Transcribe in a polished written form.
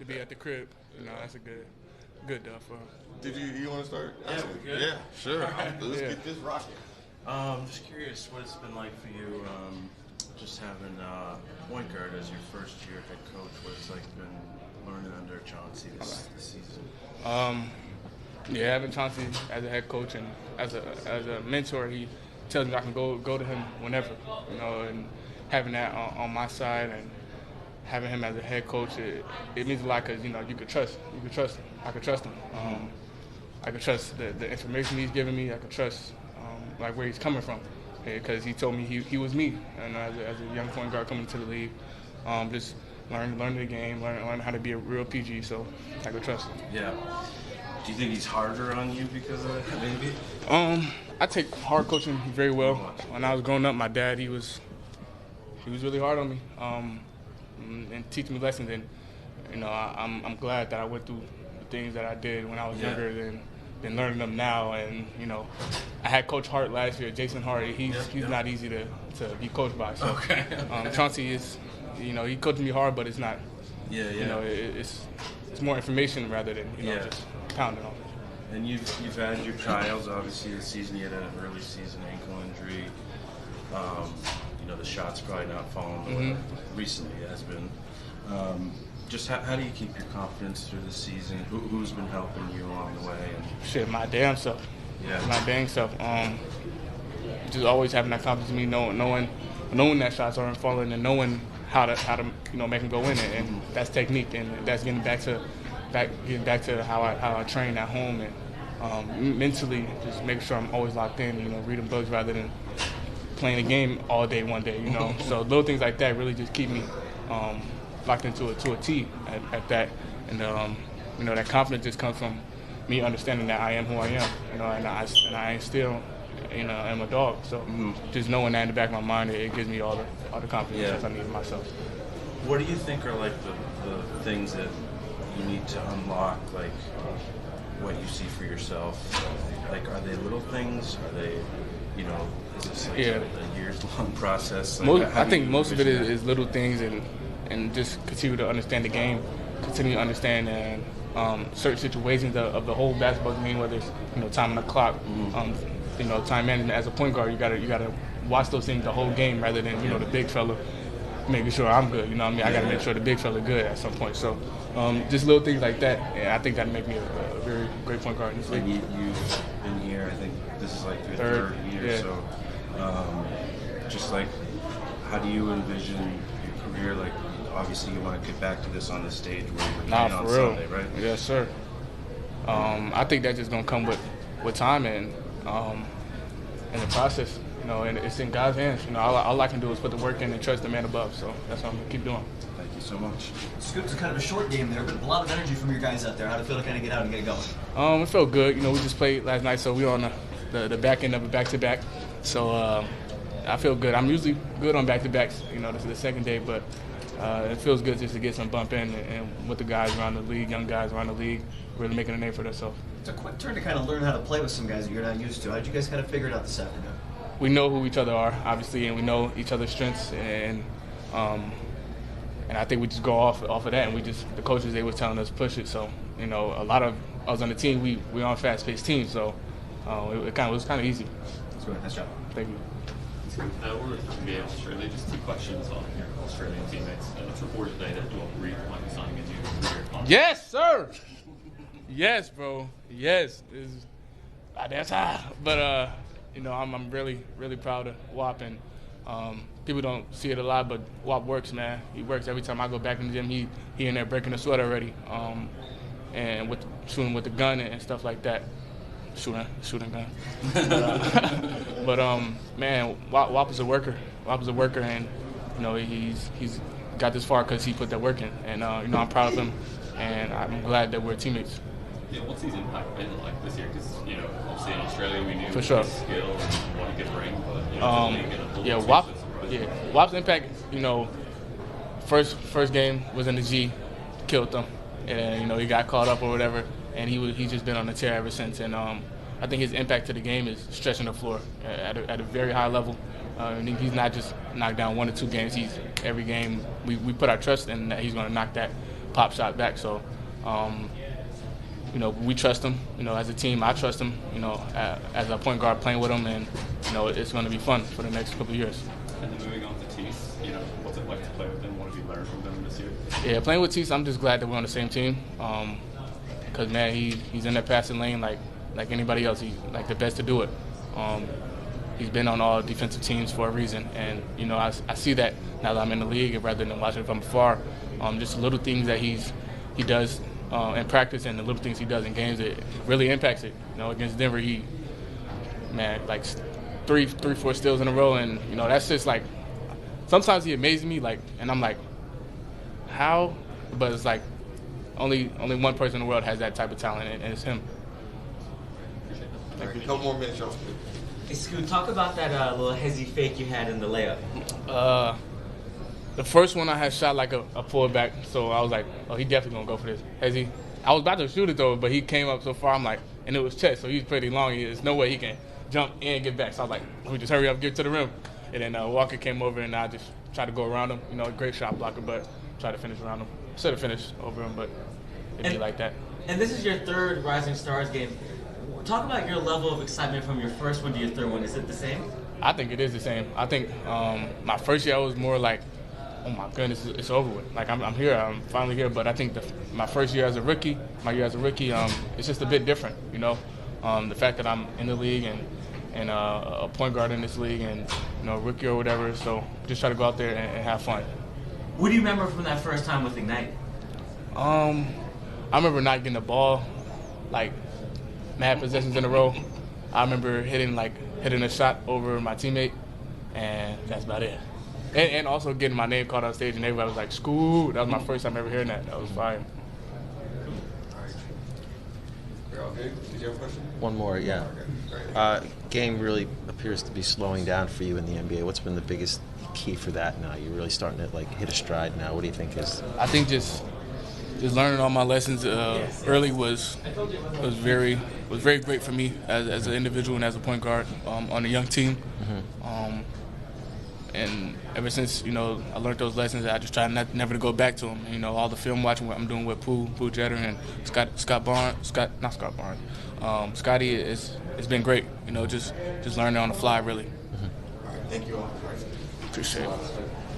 be at the crib. That's a good for him. Did you want to start? Yeah, we good? Yeah, sure. Let's Yeah. get this rocking. Just curious what it's been like for you, just having point guard as your first year head coach. What it's like been learning under Chauncey this season. Having Chauncey as a head coach and as a mentor, he tells me I can go to him whenever, and having that on my side and having him as a head coach, it means a lot because you could trust him. I could trust him. I could trust the information he's giving me. I could trust like where he's coming from, because he told me he was me, and as a young point guard coming to the league, just learning the game, learning how to be a real PG. So I could trust him. Yeah. Do you think he's harder on you because of that, maybe? I take hard coaching very well. When I was growing up, my dad, he was really hard on me, and teaching me lessons. And I'm glad that I went through the things that I did when I was younger than learning them now. And I had Coach Hart last year, Jason Hart. He's not easy to be coached by. So Chauncey is, he coached me hard, but it's not. It's more information rather than just pounding on it. And you've had your trials. Obviously, this season you had an early season ankle injury. The shot's probably not falling the way recently it has been. Just how do you keep your confidence through the season? Who's been helping you along the way? Shit, my damn self. Yeah. My dang self. Just always having that confidence in me, knowing that shots aren't falling, and knowing how to make them go in it, and that's technique, and that's getting back to how I train at home, and mentally just making sure I'm always locked in, reading books rather than playing a game all day one day, So little things like that really just keep me locked into a T at that, and that confidence just comes from me understanding that I am who I am, and I still am a dog. So just knowing that in the back of my mind, it gives me all the confidence that I need in myself. What do you think are like the things that you need to unlock, like what you see for yourself? Like, are they little things? Are they, is this like a years-long process? Like, I think most of it is little things, and just continue to understand the game, continue to understand certain situations of the whole basketball game, whether it's time on the clock, time management. As a point guard, you gotta watch those things the whole game rather than the big fella making sure I'm good. I got to make sure the big fella good at some point. So just little things like that, and I think that make me a very great point guard in this league. And you've been here, I think this is like your third year. Yeah. So just like, how do you envision your career? Like, obviously you want to get back to this on the stage where you're playing on Sunday, right? Yes, sir. I think that's just gonna come with time and the process. And it's in God's hands. All I can do is put the work in and trust the man above. So that's what I'm gonna keep doing. Thank you so much. It's kind of a short game there, but a lot of energy from your guys out there. How do you feel to kind of get out and get it going? It felt good. We just played last night, so we were on the back end of it back-to-back. So I feel good. I'm usually good on back-to-backs. This is the second day, but it feels good just to get some bump in and with the guys around the league, young guys around the league, really making a name for themselves. It's a quick turn to kind of learn how to play with some guys that you're not used to. How did you guys kind of figure it out this afternoon? We know who each other are, obviously, and we know each other's strengths, and I think we just go off of that, and the coaches, they were telling us push it. So a lot of us on the team, we on fast-paced teams, so it was kind of easy. That's good. Nice job. Thank you. We're from Australia. Just two questions on your Australian teammates. It's reported today that Joel Reed might be signing a new career contract. Yes, sir. Yes, bro. Yes. That's high. But I'm really, really proud of WAP, and people don't see it a lot, but WAP works, man. He works. Every time I go back in the gym, he in there breaking the sweat already, and shooting with the gun and stuff like that. Shooting gun. But man, WAP is a worker. WAP is a worker, and he's got this far because he put that work in, and I'm proud of him, and I'm glad that we're teammates. Yeah, what's his impact been like this year? Because obviously in Australia we knew For sure. his skill and what he could bring, but WAP's impact. First game was in the G, killed them, and he got caught up or whatever, and he's just been on the tear ever since. And I think his impact to the game is stretching the floor at a very high level. And he's not just knocked down one or two games. Every game we put our trust in that he's going to knock that pop shot back. So, we trust him. As a team, I trust him. As a point guard playing with him, and it's going to be fun for the next couple of years. And then moving on to Tease, what's it like to play with them? What have you learned from them this year? Yeah, playing with Tease, I'm just glad that we're on the same team. Because man, he's in that passing lane like anybody else. He's like the best to do it. He's been on all defensive teams for a reason, and I see that now that I'm in the league rather than watching from afar. Just the little things that he does in practice and the little things he does in games, it really impacts it. Against Denver, like 3-4 steals in a row, and that's just like sometimes he amazes me, and I'm like, how? But it's like only one person in the world has that type of talent, and it's him. All right, a couple more minutes, y'all. Hey, Scoot, talk about that little hezzy fake you had in the layup. The first one I had shot like a pullback, so I was like, oh, he definitely gonna go for this. Hezzy, I was about to shoot it though, but he came up so far, I'm like, and it was chest, so he's pretty long. There's no way he can jump and get back. So I was like, let me just hurry up, get to the rim. And then Walker came over, and I just tried to go around him. Great shot blocker, but tried to finish around him. Should have finished over him, but it'd be like that. And this is your third Rising Stars game. Talk about your level of excitement from your first one to your third one. Is it the same? I think it is the same. I think my first year I was more like, oh my goodness, it's over with. Like I'm here, I'm finally here. But I think my first year as a rookie, it's just a bit different. The fact that I'm in the league and a point guard in this league and rookie or whatever. So just try to go out there and have fun. What do you remember from that first time with Ignite? I remember not getting the ball, like mad possessions in a row. I remember hitting a shot over my teammate, and that's about it. And also getting my name called on stage, and everybody was like, "Scoot!" That was my first time ever hearing that. That was fire. You're all good? Did you have a question? One more, yeah. Game really appears to be slowing down for you in the NBA. What's been the biggest key for that now? You're really starting to hit a stride now. What do you think is? I think just learning all my lessons early was very great for me as an individual and as a point guard on a young team. Mm-hmm. And ever since I learned those lessons, I just try never to go back to them. All the film watching, what I'm doing with Pooh Jeter and Scotty, it's been great. Just learning on the fly, really. All right, thank you all. Appreciate it.